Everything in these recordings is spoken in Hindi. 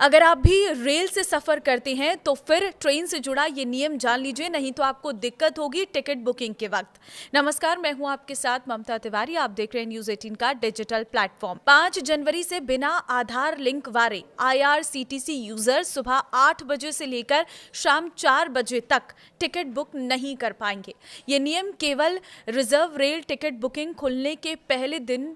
अगर आप भी रेल से सफर करते हैं तो फिर ट्रेन से जुड़ा ये नियम जान लीजिए, नहीं तो आपको दिक्कत होगी टिकट बुकिंग के वक्त। नमस्कार, मैं हूं आपके साथ ममता तिवारी। आप देख रहे हैं न्यूज़ 18 का डिजिटल प्लेटफॉर्म। 5 जनवरी से बिना आधार लिंक वाले IRCTC यूजर सुबह 8 बजे से लेकर शाम 4 बजे तक टिकट बुक नहीं कर पाएंगे। ये नियम केवल रिजर्व रेल टिकट बुकिंग खुलने के पहले दिन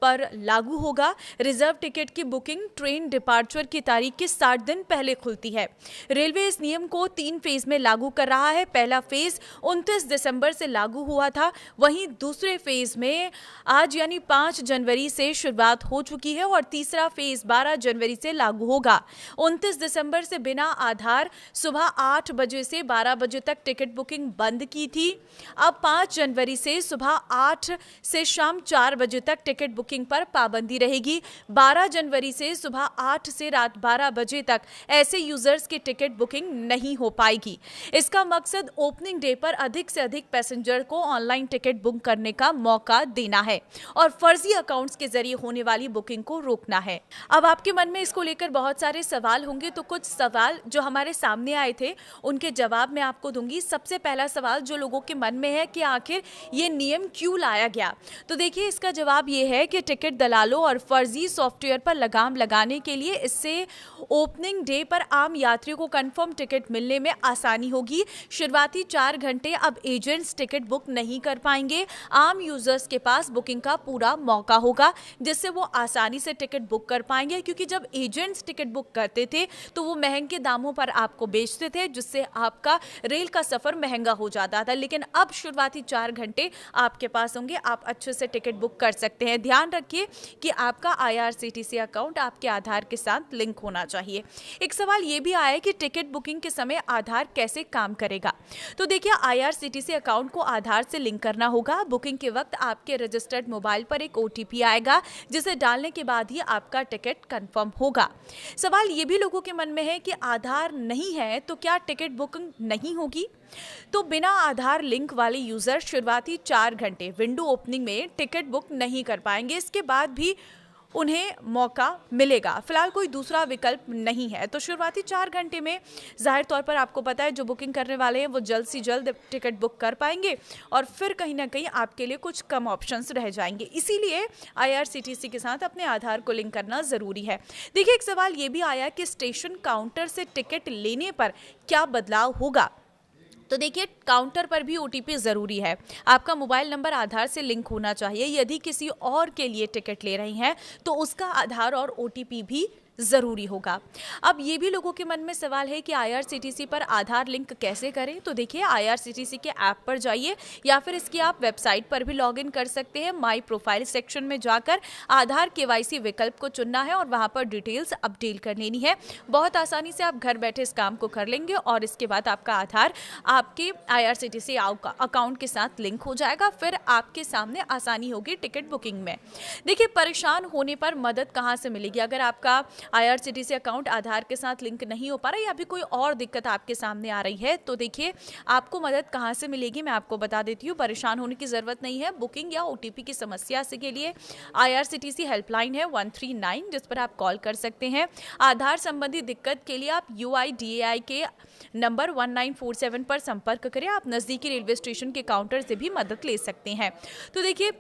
पर लागू होगा। रिजर्व टिकट की बुकिंग ट्रेन डिपार्चर की तारीख के 60 दिन पहले खुलती है। रेलवे इस नियम को 3 फेज में लागू कर रहा है। पहला फेज 29 दिसंबर से लागू हुआ था, वहीं दूसरे फेज में आज यानी 5 जनवरी से शुरुआत हो चुकी है और तीसरा फेज 12 जनवरी से लागू होगा। 29 दिसंबर से बिना आधार सुबह 8 बजे से 12 बजे तक टिकट बुकिंग बंद की थी। अब 5 जनवरी से सुबह 8 से शाम 4 बजे तक टिकट बुकिंग पर पाबंदी रहेगी। 12 जनवरी से सुबह 8 से रात 12 बजे तक ऐसे यूजर्स की टिकट बुकिंग नहीं हो पाएगी। इसका मकसद ओपनिंग डे पर अधिक से अधिक पैसेंजर को ऑनलाइन टिकट बुक करने का मौका देना है और फर्जी अकाउंट्स के जरिए होने वाली बुकिंग को रोकना है। अब आपके मन में इसको लेकर बहुत सारे सवाल होंगे, तो कुछ सवाल जो हमारे सामने आए थे उनके जवाब मैं आपको दूंगी। सबसे पहला सवाल जो लोगों के मन में है कि आखिर ये नियम क्यों लाया गया, तो देखिए इसका जवाब ये है कि टिकट दलालों और फर्जी सॉफ्टवेयर पर लगाम लगाने के लिए इससे ओपनिंग डे पर आम यात्रियों को कंफर्म टिकट मिलने में आसानी होगी। शुरुआती 4 घंटे अब एजेंट्स टिकट बुक नहीं कर पाएंगे। आम यूजर्स के पास बुकिंग का पूरा मौका होगा, जिससे वो आसानी से टिकट बुक कर पाएंगे, क्योंकि जब एजेंट्स टिकट बुक करते थे तो वो महंगे दामों पर आपको बेचते थे, जिससे आपका रेल का सफर महंगा हो जाता था। लेकिन अब शुरुआती 4 घंटे आपके पास होंगे, आप अच्छे से टिकट बुक कर सकते हैं। ध्यान रखिए कि आपका IRCTC अकाउंट आपके आधार के साथ लिंक होना चाहिए। एक सवाल यह भी आया कि टिकट बुकिंग के समय आधार कैसे काम करेगा, तो देखिए IRCTC अकाउंट को आधार से लिंक करना होगा। बुकिंग के वक्त आपके रजिस्टर्ड मोबाइल पर एक OTP आएगा, जिसे डालने के बाद ही आपका टिकट कंफर्म होगा। सवाल यह भी लोगों के मन में है कि आधार नहीं है तो क्या टिकट बुकिंग नहीं होगी, तो बिना आधार लिंक वाले यूजर शुरुआती 4 घंटे विंडो ओपनिंग में टिकट बुक नहीं कर पाएंगे। इसके बाद भी उन्हें मौका मिलेगा। फिलहाल कोई दूसरा विकल्प नहीं है, तो शुरुआती 4 घंटे में जाहिर तौर पर आपको पता है जो बुकिंग करने वाले हैं वो जल्द से जल्द टिकट बुक कर पाएंगे और फिर कहीं ना कहीं आपके लिए कुछ कम ऑप्शंस रह जाएंगे। इसीलिए IRCTC के साथ अपने आधार को लिंक करना ज़रूरी है। देखिए एक सवाल ये भी आया कि स्टेशन काउंटर से टिकट लेने पर क्या बदलाव होगा, तो देखिए काउंटर पर भी OTP ज़रूरी है। आपका मोबाइल नंबर आधार से लिंक होना चाहिए। यदि किसी और के लिए टिकट ले रही हैं तो उसका आधार और OTP भी ज़रूरी होगा। अब ये भी लोगों के मन में सवाल है कि IRCTC पर आधार लिंक कैसे करें, तो देखिए IRCTC के ऐप पर जाइए या फिर इसकी आप वेबसाइट पर भी लॉगिन कर सकते हैं। माई प्रोफाइल सेक्शन में जाकर आधार KYC विकल्प को चुनना है और वहाँ पर डिटेल्स अपडेट कर लेनी है। बहुत आसानी से आप घर बैठे इस काम को कर लेंगे और इसके बाद आपका आधार आपके IRCTC अकाउंट के साथ लिंक हो जाएगा। फिर आपके सामने आसानी होगी टिकट बुकिंग में। देखिए परेशान होने पर मदद कहाँ से मिलेगी, अगर आपका IRCTC अकाउंट आधार के साथ लिंक नहीं हो पा रहा या भी कोई और दिक्कत आपके सामने आ रही है, तो देखिए आपको मदद कहां से मिलेगी मैं आपको बता देती हूँ। परेशान होने की जरूरत नहीं है। बुकिंग या OTP की समस्या से के लिए IRCTC हेल्पलाइन है 139, जिस पर आप कॉल कर सकते हैं। आधार संबंधी दिक्कत के लिए आप UIDAI के नंबर 1947 पर संपर्क करें। आप नजदीकी रेलवे स्टेशन के काउंटर से भी मदद ले सकते हैं। तो देखिए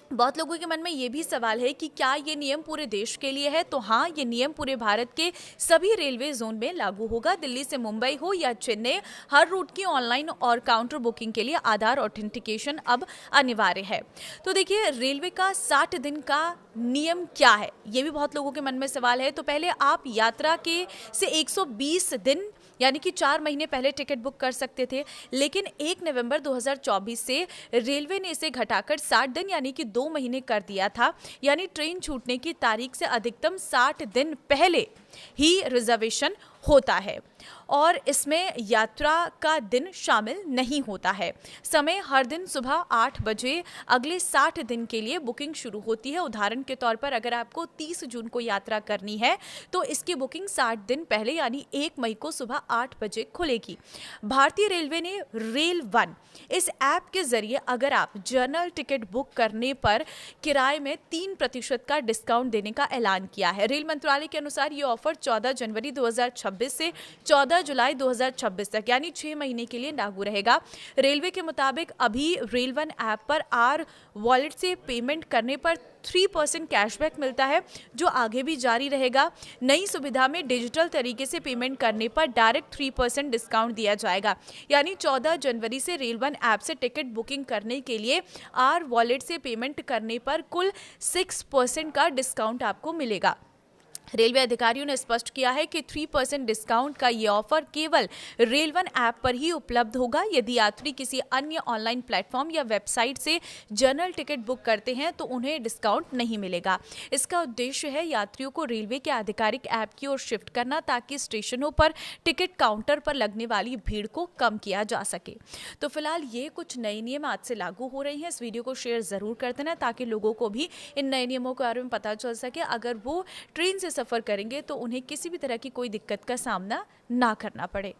बहुत लोगों के मन में ये भी सवाल है कि क्या ये नियम पूरे देश के लिए है, तो हाँ, ये नियम पूरे भारत के सभी रेलवे जोन में लागू होगा। दिल्ली से मुंबई हो या चेन्नई, हर रूट की ऑनलाइन और काउंटर बुकिंग के लिए आधार ऑथेंटिकेशन अब अनिवार्य है। तो देखिए रेलवे का 60 दिन का नियम क्या है, ये भी बहुत लोगों के मन में सवाल है। तो पहले आप यात्रा के से 120 दिन यानी कि 4 महीने पहले टिकट बुक कर सकते थे, लेकिन 1 नवंबर 2024 से रेलवे ने इसे घटाकर 60 दिन यानी कि 2 महीने कर दिया था। यानी ट्रेन छूटने की तारीख से अधिकतम 60 दिन पहले ही रिजर्वेशन होता है। और इसमें यात्रा का दिन शामिल नहीं होता है। समय हर दिन सुबह 8 बजे अगले 60 दिन के लिए बुकिंग शुरू होती है। उदाहरण के तौर पर अगर आपको 30 जून को यात्रा करनी है तो इसकी बुकिंग 60 दिन पहले यानी 1 मई को सुबह 8 बजे खुलेगी। भारतीय रेलवे ने रेल वन इस ऐप के जरिए अगर आप जनरल टिकट बुक करने पर किराए में 3% का डिस्काउंट देने का ऐलान किया है। रेल मंत्रालय के अनुसार ये ऑफर 14 जनवरी 2026 से 14 जुलाई 2026 तक यानी 6 महीने के लिए लागू रहेगा। रेलवे के मुताबिक अभी रेल वन ऐप पर आर वॉलेट से पेमेंट करने पर 3% कैशबैक मिलता है, जो आगे भी जारी रहेगा। नई सुविधा में डिजिटल तरीके से पेमेंट करने पर डायरेक्ट 3% डिस्काउंट दिया जाएगा, यानी 14 जनवरी से रेल वन ऐप से टिकट बुकिंग करने के लिए आर वॉलेट से पेमेंट करने पर कुल 6% का डिस्काउंट आपको मिलेगा। रेलवे अधिकारियों ने स्पष्ट किया है कि 3% डिस्काउंट का ये ऑफर केवल रेल वन ऐप पर ही उपलब्ध होगा। यदि यात्री किसी अन्य ऑनलाइन प्लेटफॉर्म या वेबसाइट से जनरल टिकट बुक करते हैं तो उन्हें डिस्काउंट नहीं मिलेगा। इसका उद्देश्य है यात्रियों को रेलवे के आधिकारिक ऐप की ओर शिफ्ट करना, ताकि स्टेशनों पर टिकट काउंटर पर लगने वाली भीड़ को कम किया जा सके। तो फिलहाल ये कुछ नए नियम आज से लागू हो रहे हैं। इस वीडियो को शेयर जरूर कर देना ताकि लोगों को भी इन नए नियमों के बारे में पता चल सके। अगर वो ट्रेन से सफर करेंगे तो उन्हें किसी भी तरह की कोई दिक्कत का सामना ना करना पड़े।